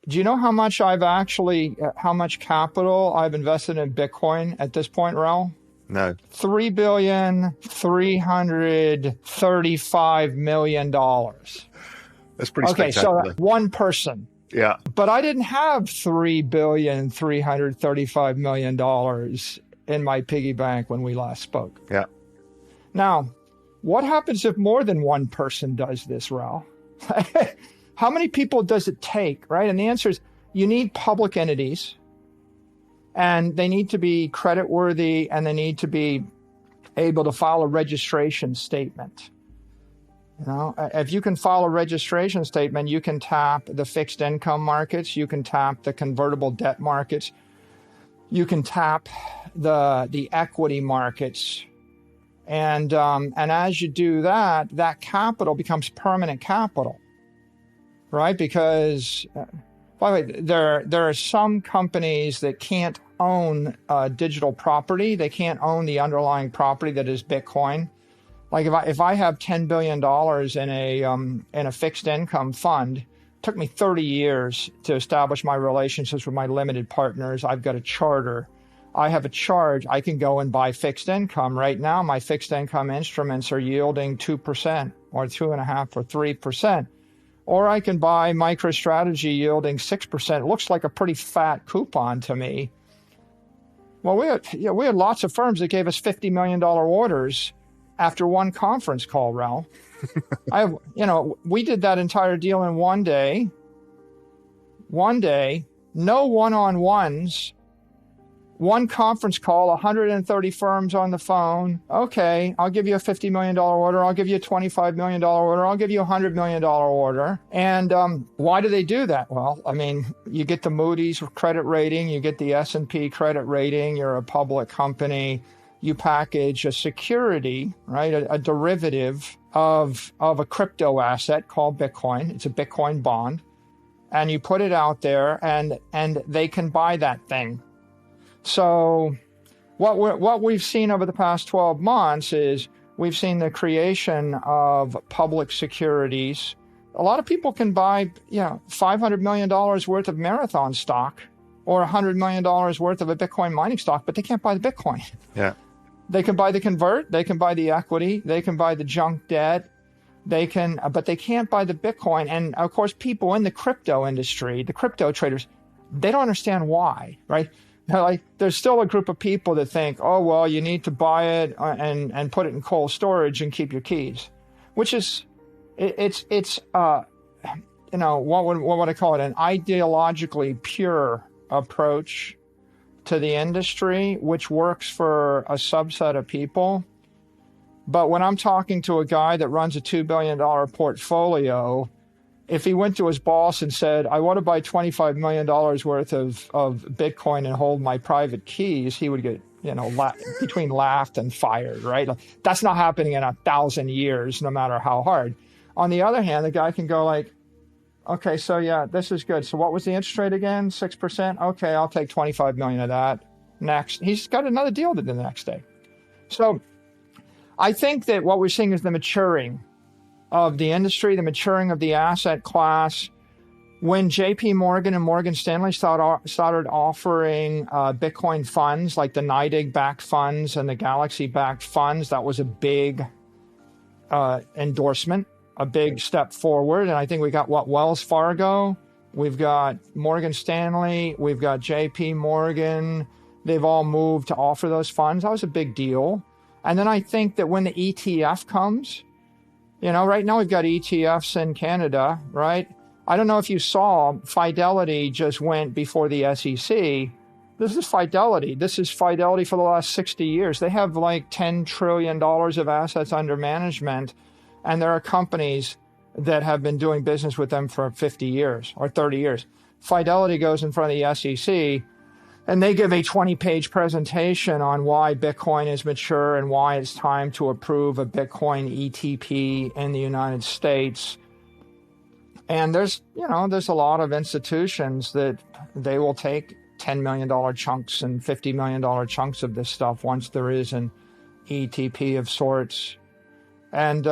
Do you know how much how much capital I've invested in Bitcoin at this point, Raul? No. $3,335,000,000. That's pretty Okay, spectacular. so one person. Yeah. But I didn't have $3,335,000,000 in my piggy bank when we last spoke. Yeah. Now, what happens if more than one person does this, Raul? How many people does it take, right? And the answer is you need public entities, and they need to be creditworthy, and they need to be able to file a registration statement. If you can file a registration statement, you can tap the fixed income markets, you can tap the convertible debt markets, you can tap the equity markets. And as you do that, that capital becomes permanent capital, right? Because, by the way, there are some companies that can't own digital property. They can't own the underlying property that is Bitcoin. Like if I have $10 billion in a fixed income fund, it took me 30 years to establish my relationships with my limited partners. I've got a charter. I have a charge. I can go and buy fixed income. Right now, my fixed income instruments are yielding 2% or 2.5% or 3%. Or I can buy MicroStrategy yielding 6%. It looks like a pretty fat coupon to me. Well, we had lots of firms that gave us $50 million orders after one conference call, Raul. We did that entire deal in one day, no one-on-ones, one conference call, 130 firms on the phone. Okay, I'll give you a $50 million order. I'll give you a $25 million order. I'll give you a $100 million order. And why do they do that? Well, I mean, you get the Moody's credit rating, you get the S&P credit rating, you're a public company. You package a security, right, a derivative of a crypto asset called Bitcoin. It's a Bitcoin bond. And you put it out there, and they can buy that thing. So what we've seen over the past 12 months is we've seen the creation of public securities. A lot of people can buy, $500 million worth of Marathon stock or $100 million worth of a Bitcoin mining stock, but they can't buy the Bitcoin. Yeah. They can buy the convert, they can buy the equity, they can buy the junk debt, but they can't buy the Bitcoin. And of course, people in the crypto industry, the crypto traders, they don't understand why, right? There's still a group of people that think, oh, well, you need to buy it and put it in cold storage and keep your keys, which is, what would I call it? An ideologically pure approach to the industry, which works for a subset of people. But when I'm talking to a guy that runs a $2 billion portfolio, if he went to his boss and said, I want to buy $25 million worth of Bitcoin and hold my private keys, he would get, between laughed and fired, right? That's not happening in 1,000 years, no matter how hard. On the other hand, the guy can go like, okay, so yeah, this is good. So what was the interest rate again? 6%? Okay, I'll take 25 million of that. Next. He's got another deal to do the next day. So I think that what we're seeing is the maturing of the industry, the maturing of the asset class. When JP Morgan and Morgan Stanley started offering Bitcoin funds, like the NYDIG-backed funds and the Galaxy-backed funds, that was a big endorsement, a big step forward. And I think we got Wells Fargo, we've got Morgan Stanley, we've got JP Morgan. They've all moved to offer those funds. That was a big deal. And then I think that when the ETF comes, right now we've got ETFs in Canada, right? I don't know if you saw, Fidelity just went before the SEC. This is Fidelity. This is Fidelity for the last 60 years. They have like $10 trillion of assets under management. And there are companies that have been doing business with them for 50 years or 30 years. Fidelity goes in front of the SEC and they give a 20-page presentation on why Bitcoin is mature and why it's time to approve a Bitcoin ETP in the United States. And there's a lot of institutions that they will take $10 million chunks and $50 million chunks of this stuff once there is an ETP of sorts. And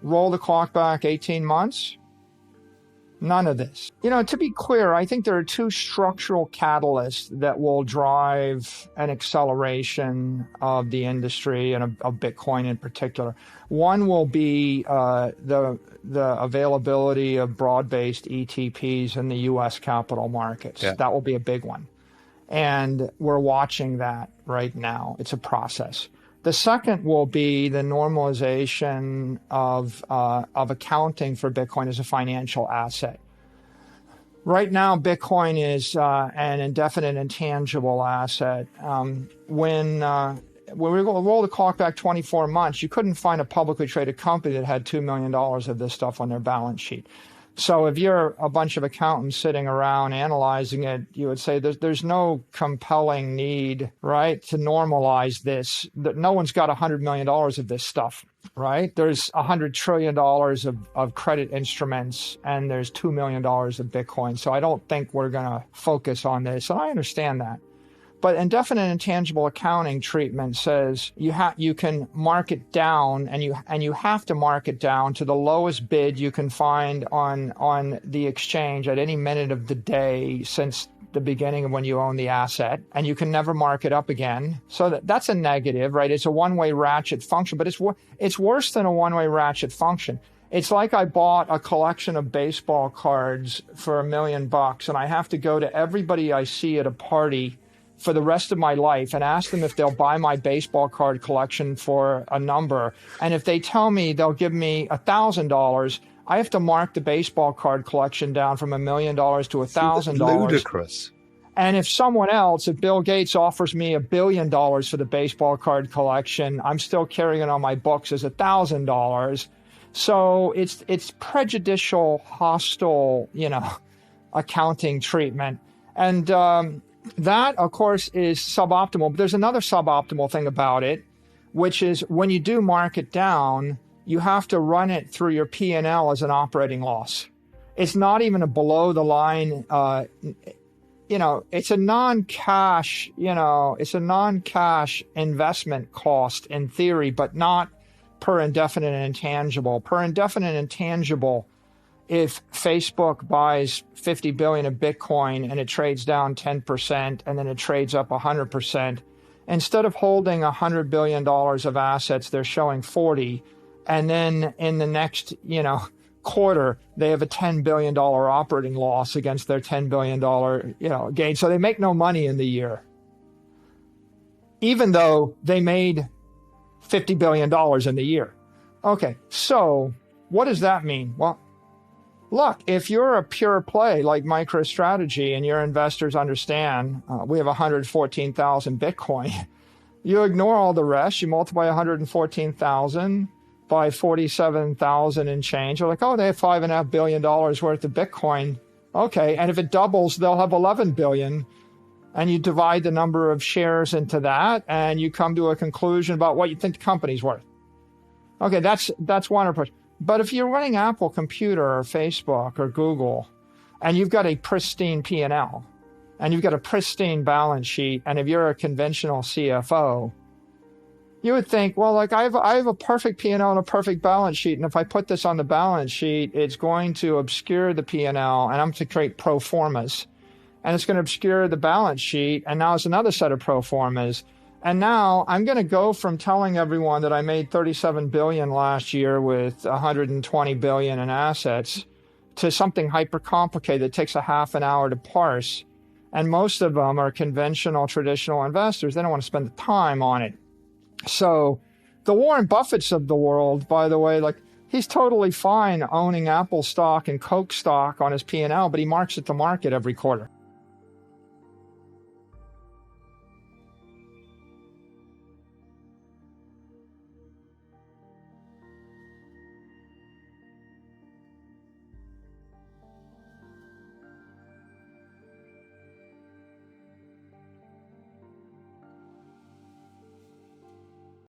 roll the clock back 18 months, None of this. To be clear, I think there are two structural catalysts that will drive an acceleration of the industry and of Bitcoin in particular. One will be the availability of broad-based ETPs in the U.S. capital markets. Yeah. That will be a big one. And we're watching that right now. It's a process. The second will be the normalization of accounting for Bitcoin as a financial asset. Right now, Bitcoin is an indefinite intangible asset. When we roll the clock back 24 months, you couldn't find a publicly traded company that had $2 million of this stuff on their balance sheet. So if you're a bunch of accountants sitting around analyzing it, you would say there's no compelling need, right, to normalize this. No one's got $100 million of this stuff, right? There's $100 trillion of credit instruments, and there's $2 million of Bitcoin. So I don't think we're going to focus on this. And I understand that. But indefinite intangible accounting treatment says you can mark it down, and you have to mark it down to the lowest bid you can find on the exchange at any minute of the day since the beginning of when you own the asset, and you can never mark it up again. So that's a negative, right? It's a one-way ratchet function, but it's worse than a one-way ratchet function. It's like I bought a collection of baseball cards for $1 million, and I have to go to everybody I see at a party for the rest of my life and ask them if they'll buy my baseball card collection for a number. And if they tell me they'll give me $1,000, I have to mark the baseball card collection down from $1 million to $1,000. Ludicrous. And if someone else, if Bill Gates offers me $1 billion for the baseball card collection, I'm still carrying it on my books as $1,000. So it's prejudicial, hostile, accounting treatment. And that, of course, is suboptimal. But there's another suboptimal thing about it, which is when you do mark it down, you have to run it through your P&L as an operating loss. It's not even a below the line, it's a non-cash, it's a non-cash investment cost in theory, but not per indefinite intangible. Per indefinite intangible, if Facebook buys 50 billion of Bitcoin and it trades down 10% and then it trades up 100%, instead of holding $100 billion of assets, they're showing 40. And then in the next, quarter, they have a $10 billion operating loss against their $10 billion, gain. So they make no money in the year, even though they made $50 billion in the year. Okay, so what does that mean? Well, look, if you're a pure play like MicroStrategy and your investors understand we have 114,000 Bitcoin, you ignore all the rest, you multiply 114,000 by 47,000 and change. You're like, oh, they have $5.5 billion worth of Bitcoin. Okay, and if it doubles, they'll have 11 billion. And you divide the number of shares into that, and you come to a conclusion about what you think the company's worth. Okay, that's one approach. But if you're running Apple Computer or Facebook or Google, and you've got a pristine P&L, and you've got a pristine balance sheet, and if you're a conventional CFO, you would think, well, like I have a perfect P&L and a perfect balance sheet, and if I put this on the balance sheet, it's going to obscure the P&L, and I'm going to create pro formas, and it's going to obscure the balance sheet, and now it's another set of pro formas. And now I'm going to go from telling everyone that I made 37 billion last year with 120 billion in assets to something hyper complicated that takes a half an hour to parse. And most of them are conventional, traditional investors. They don't want to spend the time on it. So the Warren Buffetts of the world, by the way, like he's totally fine owning Apple stock and Coke stock on his P&L, but he marks it to market every quarter.